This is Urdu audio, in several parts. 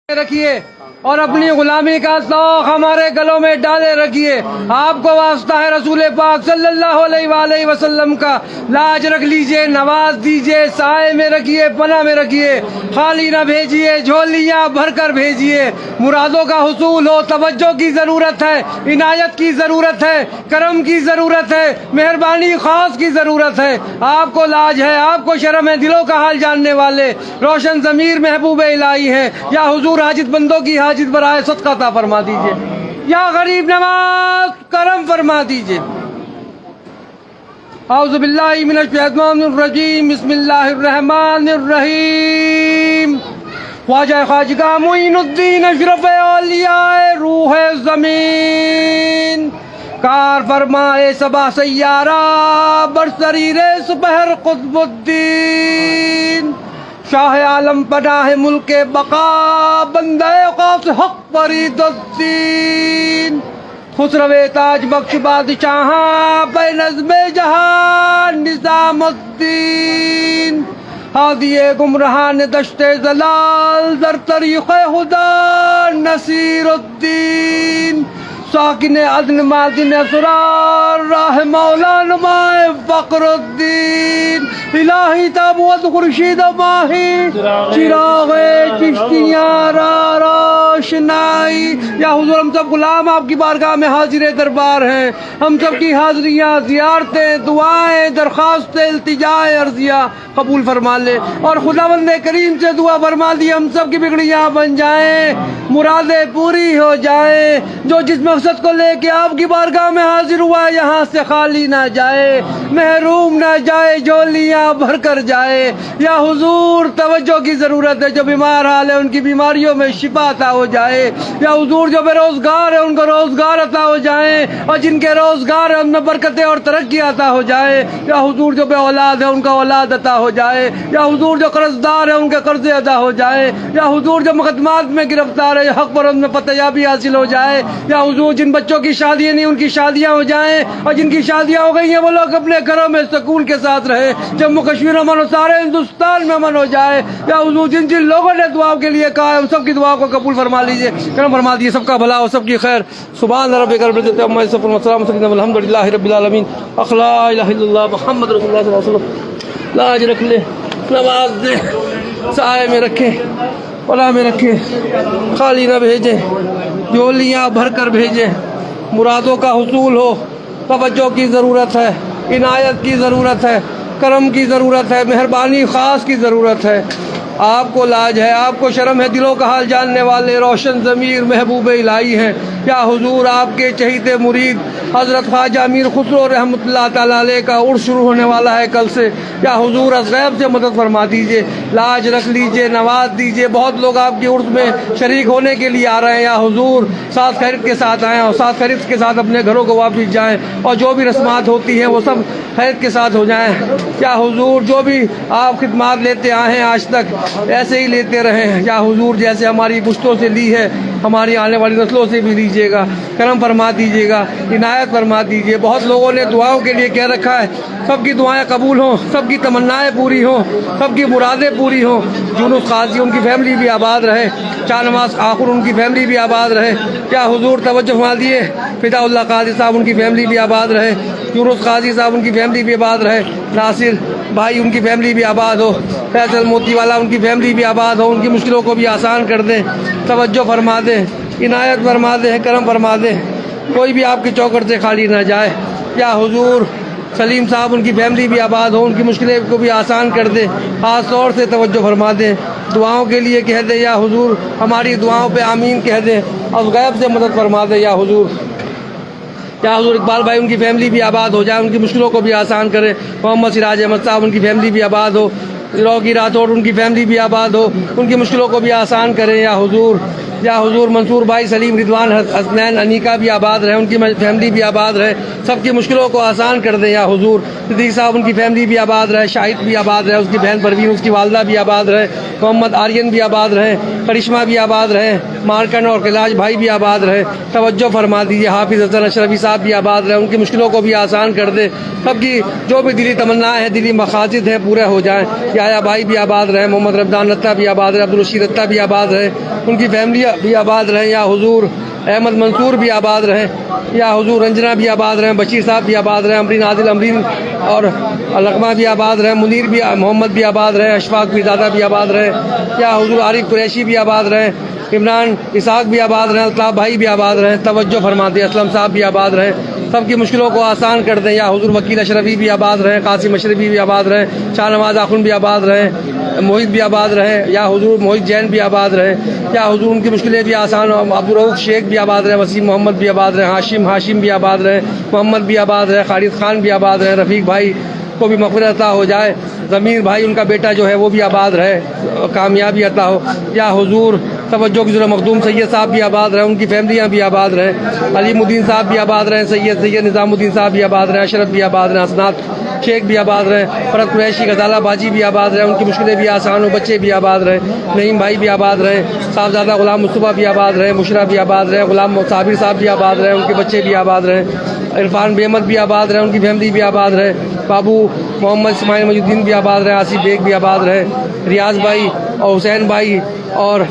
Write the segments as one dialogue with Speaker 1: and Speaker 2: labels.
Speaker 1: رکھیے اور اپنی غلامی کا ذوق ہمارے گلوں میں ڈالے رکھیے۔ آپ کو واسطہ ہے رسول پاک صلی اللہ علیہ وآلہ وسلم کا، لاج رکھ لیجئے، نواز دیجئے، سائے میں رکھیے، پناہ میں رکھیے، خالی نہ بھیجیے، جھولیاں بھر کر بھیجیے۔ مرادوں کا حصول ہو، توجہ کی ضرورت ہے، عنایت کی ضرورت ہے، کرم کی ضرورت ہے، مہربانی خاص کی ضرورت ہے۔ آپ کو لاج ہے، آپ کو شرم ہے، دلوں کا حال جاننے والے روشن ضمیر محبوب الہی ہیں۔ یا حضور حاجت بندوں کی حاجت برائے صدقہ عطا فرما دیجئے، یا غریب نواز کرم فرما دیجئے۔ اعوذ باللہ من الشیطان الرجیم، بسم اللہ الرحمن الرحیم۔ خواجہ خواجگاہ معین الدین اشرف اولیاء روح زمین، کار فرمائے صبا سیارہ برسریر سپہر قطب الدین، شاہ عالم پناہ ملک بقا بندہ قوس حق فرید الدین، خسرو تاج بخش بادشاہاں بے نظم جہان نظام الدین، ہادی گمراہان دشت زلال در طریق خدا نصیر الدین، ساکن عدن معدن اسرار راہ مولا نمائے فقر الدین، الہی تابوت خورشید ماہی چراغ چشتیاں را روشنائی۔ یا حضور ہم سب غلام آپ کی بارگاہ میں حاضر دربار ہیں، ہم سب کی حاضریاں، زیارتیں، دعائیں، درخواستیں، التجائے عرضیہ قبول فرما لے، اور خداوند کریم سے دعا فرما دی ہم سب کی بگڑیاں بن جائیں، مرادیں پوری ہو جائیں۔ جو جس مقصد کو لے کے آپ کی بارگاہ میں حاضر ہوا ہے یہاں سے خالی نہ جائے، محروم نہ جائے، جھولیاں بھر کر جائے۔ یا حضور توجہ کی ضرورت ہے، جو بیمار حال ہے ان کی بیماریوں میں شفا عطا ہو جائے۔ یا حضور جو بے روزگار ہے ان کو روزگار عطا ہو جائے، اور جن کے روزگار ہے ان میں برکتیں اور ترقی عطا ہو جائے۔ یا حضور جو بے اولاد ہے ان کا اولاد عطا ہو جائے۔ یا حضور جو قرض دار ہے ان کے قرض ادا ہو جائے۔ یا حضور جو مقدمات میں گرفتار ہے حق پر ان میں فتحیابی حاصل ہو جائے۔ یا حضور جن بچوں کی شادیاں نہیں ان کی شادیاں ہو جائیں، اور جن کی شادیاں ہو گئی ہیں وہ لوگ اپنے گھروں میں سکون کے ساتھ رہے، جموں کشمیر میں امن ہو، سارے ہندوستان میں امن ہو جائے۔ یا حضور جن جن لوگوں نے دعاؤں کے لیے کہا ہے ان سب کی دعاؤں کو قبول فرما لیجئے، کرم فرما دیجئے، سب کا بھلا ہو، سب کی خیر۔ سبحان ربک رب العزت عما یصفون وسلام الحمد للہ رب العالمین۔ لا الہ الا اللہ محمد رسول اللہ صلی اللہ علیہ وسلم۔ لاج رکھ لے، نواز دے، سائے میں رکھے، پناہ میں رکھے، خالی نہ بھیجے، جھولیاں بھر کر بھیجے۔ مرادوں کا حصول ہو، توجہ کی ضرورت ہے، عنایت کی ضرورت ہے، کرم کی ضرورت ہے، مہربانی خاص کی ضرورت ہے۔ آپ کو لاج ہے، آپ کو شرم ہے، دلوں کا حال جاننے والے روشن ضمیر محبوب الہی ہیں۔ یا حضور آپ کے چہیتے مرید حضرت خواجہ امیر خسرو رحمۃ اللہ تعالیٰ علیہ کا عرس شروع ہونے والا ہے کل سے۔ یا حضور از غیب سے مدد فرما دیجئے، لاج رکھ لیجئے، نواز دیجئے۔ بہت لوگ آپ کے عرس میں شریک ہونے کے لیے آ رہے ہیں۔ یا حضور ساتھ خیرت کے ساتھ آئیں اور ساتھ خیرت کے ساتھ اپنے گھروں کو واپس جائیں، اور جو بھی رسمات ہوتی ہیں وہ سب خیرت کے ساتھ ہو جائیں۔ یا حضور جو بھی آپ خدمات لیتے آئے ہیں آج تک ایسے ہی لیتے رہیں۔ یا حضور جیسے ہماری پشتوں سے لی ہے ہماری آنے والی نسلوں سے بھی لیجیے گا، کرم فرما دیجیے گا، عنایت فرما دیجیے۔ بہت لوگوں نے دعاؤں کے لیے کہہ رکھا ہے، سب کی دعائیں قبول ہوں، سب کی تمنائیں پوری ہوں، سب کی مرادیں پوری ہوں۔ یونس قاضی ان کی فیملی بھی آباد رہے، شاہ نواز آخر ان کی فیملی بھی آباد رہے۔ کیا حضور توجہ فرما دیے، فدا اللہ قاضی صاحب ان کی فیملی بھی آباد رہے، یونس قاضی صاحب ان کی فیملی بھی آباد رہے، ناصر بھائی ان کی فیملی بھی آباد ہو، فیصل موتی والا ان کی فیملی بھی آباد ہو، ان کی مشکلوں کو بھی آسان کر دیں، توجہ فرما دیں، عنایت فرما دیں، کرم فرما دیں، کوئی بھی آپ کی چوکٹ سے خالی نہ جائے۔ یا حضور سلیم صاحب ان کی فیملی بھی آباد ہو، ان کی مشکلیں کو بھی آسان کر دیں، خاص طور سے توجہ فرما دیں، دعاؤں کے لیے کہہ دیں یا حضور ہماری دعاؤں پہ آمین کہہ دیں، اور غیب سے مدد فرما دیں۔ یا حضور اقبال بھائی ان کی فیملی بھی آباد ہو جائے، ان کی مشکلوں کو بھی آسان کرے، محمد سراج احمد صاحب ان کی فیملی بھی آباد ہو، روکی راٹھوڑ ان کی فیملی بھی آباد ہو، ان کی مشکلوں کو بھی آسان کریں۔ یا حضور یا حضور منصور بھائی سلیم رضوان حسنین انیکا بھی آباد رہے، ان کی فیملی بھی آباد رہے، سب کی مشکلوں کو آسان کر دیں یا حضور۔ صدیق صاحب ان کی فیملی بھی آباد رہے، شاہد بھی آباد رہے، اس کی بہن پروین، اس کی والدہ بھی آباد رہے، محمد آرین بھی آباد رہے، کرشمہ بھی آباد رہے، مارکن اور کیلاش بھائی بھی آباد رہے۔ توجہ فرما دیجیے، حافظ حسن اشرفی صاحب بھی آباد رہے، ان کی مشکلوں کو بھی آسان کر دے، سب کی جو بھی دلی تمنا ہے، دلی مقاصد ہیں، پورے ہو جائیں۔ یایا بھائی بھی آباد رہے، محمد رمضان رتا بھی آباد رہے، عبدالرشید رتا بھی آباد رہے، ان کی فیملی بھی آباد رہے یا حضور۔ احمد منصور بھی آباد رہے یا حضور، رنجنا بھی آباد رہے، بشیر صاحب بھی آباد رہے، امرین عادل امرین اور لقمہ بھی آباد رہے، منیر بھی، محمد بھی آباد رہے، اشفاق بھی دادا بھی آباد رہے یا حضور، عارف قریشی بھی آباد رہے، عمران اسحاق بھی آباد رہے، الطاف بھائی بھی آباد رہے، توجہ فرما دیں، اسلم صاحب بھی آباد رہے، سب کی مشکلوں کو آسان کر دیں یا حضور۔ وکیل اشرفی بھی آباد رہے، قاسم اشرفی بھی آباد رہے، شاہ نواز آخن بھی آباد رہے، موہت بھی آباد رہے یا حضور، موہت جین بھی آباد رہے یا حضور، ان کی مشکلیں بھی آسان ہو۔ عبدالرؤف شیخ بھی آباد رہے، وسیم محمد بھی آباد رہے، ہاشم بھی آباد رہے، محمد بھی آباد رہے، خالد خان بھی آباد رہے، رفیق بھائی کو بھی مغفرت عطا ہو جائے، ضمیر بھائی ان کا بیٹا جو ہے وہ بھی آباد رہے، کامیابی عطا ہو یا حضور۔ توجہ کی ضرورت، مخدوم سید صاحب بھی آباد رہے، ان کی فیملیاں بھی آباد رہے، علیم الدین صاحب بھی آباد رہے، سید نظام الدین صاحب بھی آباد رہے، اشرف بھی آباد رہے، حسنات شیخ بھی آباد رہے، فرد قریشی غزالہ باجی بھی آباد رہے، ان کی مشکلیں بھی آسان ہو، بچے بھی آباد رہے، نعیم بھائی بھی آباد رہے، صاحبزادہ غلام مصطفیٰ بھی آباد رہے، مشرا بھی آباد رہے، غلام صابر صاحب بھی آباد رہے، ان کے بچے بھی آباد رہے، عرفان بے بھی آباد رہے، ان کی فیملی بھی آباد رہے، بابو محمد اسماعیل مجید الدین بھی آباد رہے، آصف بیگ بھی آباد رہے، ریاض بھائی اور حسین بھائی اور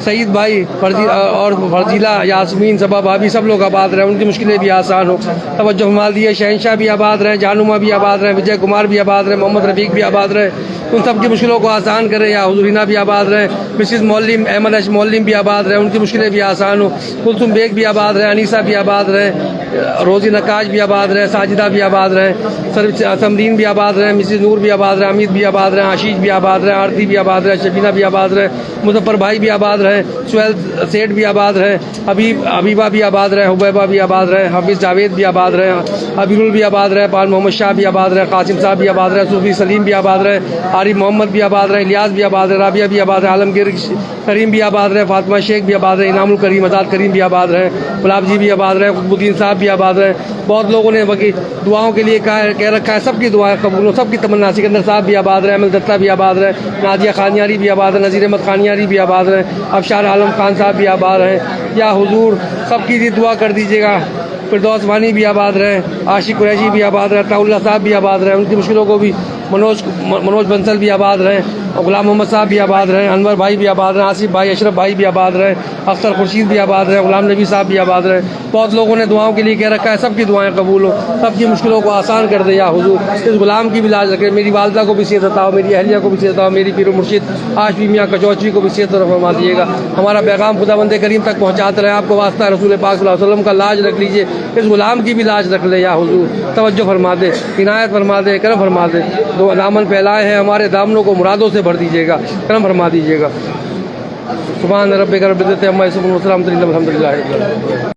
Speaker 1: سعید بھائی اور فرزیلہ، یاسمین، صبا بھابھی، سب لوگ آباد رہے، ان کی مشکلیں بھی آسان ہو۔ توجہ فرما دیے، شہنشاہ بھی آباد رہے، جانما بھی آباد رہے، وجے کمار بھی آباد رہے، محمد رفیق بھی آباد رہے، ان سب کی مشکلوں کو آسان کریں یا حضور۔ ہینا بھی آباد رہے، مسز مولم، احمد اش مولم بھی آباد رہے، ان کی مشکلیں بھی آسان ہو۔ کلثوم بیگ بھی آباد رہے، انیسہ بھی آباد رہے، روزی نقاش بھی آباد رہے، ساجدہ بھی آباد رہے، سمرین بھی آباد رہے، مسز نور بھی آباد رہے، امید بھی آباد رہے، آشیش بھی آباد رہے، آرتی بھی آباد رہے، شبینہ بھی آباد رہے، مظفر بھائی بھی آباد رہے، سہیل سیٹھ بھی آباد رہے، حبیبہ بھی آباد رہے، حبیبہ بھی آباد رہے، حافظ جاوید بھی آباد رہے، حبیب بھی آباد رہے، پال محمد شاہ بھی آباد رہے، قاسم صاحب بھی آباد رہے، صوفی سلیم بھی آباد رہے، عارف محمد بھی آباد رہے، الیاس بھی آباد رہے، رابعہ بھی آباد رہے، عالمگیر کریم بھی آباد رہے، فاطمہ شیخ بھی آباد رہے، انعام الکریم آزاد کریم بھی آباد رہے، گلاب جی بھی آباد رہے، قطب الدین صاحب بھی آباد رہے۔ بہت لوگوں نے باقی دعاؤں کے لیے کہہ رکھا ہے، سب کی دعائیں قبول ہو، سب کی تمنا۔ سکندر صاحب بھی آباد رہے، احمد دتہ بھی آباد رہے، نازیہ خانیاری بھی آباد رہے، نذیر احمد خانیاری بھی آباد رہے، ابشار عالم خان صاحب بھی آباد رہے یا حضور، سب کی دعا کر دیجیے گا۔ فردوس وانی بھی آباد رہے، عاشق قریشی بھی آباد رہے، عطاء اللہ صاحب بھی آباد رہے، ان کی مشکلوں کو بھی منوج بنسل بھی آباد رہے، غلام محمد صاحب بھی آباد رہے، انور بھائی بھی آباد رہے، آصف بھائی، اشرف بھائی بھی آباد رہے، اختر خورشید بھی آباد رہے، غلام نبی صاحب بھی آباد رہے۔ بہت لوگوں نے دعاؤں کے لیے کہہ رکھا ہے، سب کی دعائیں قبول ہو، سب کی مشکلوں کو آسان کر دے یا حضور۔ اس غلام کی بھی لاج رکھے، میری والدہ کو بھی صحت عطا ہو، میری اہلیہ کو بھی صحت عطا ہو، میری پیر و مرشد ہاشمی میاں کچوچوی کو بھی صحت عطا فرما دیجیے گا۔ ہمارا پیغام خدا بند کریم تک پہنچاتے رہے، آپ کو واسطہ رسول پاک صلی اللہ علیہ وسلم کا لاج رکھ لیجیے، اس غلام کی بھی لاج رکھ لے یا حضور۔ توجہ فرما دے، عنایت فرما دے، کرم فرما دے، دو دامن پھیلائے ہیں ہمارے دامنوں کو مرادوں سے بھر دیجیے گا، کرم فرما دیجیے گا۔ سبحان ربک رب العزت عما یصفون، وسلام علی المرسلین، الحمد للہ۔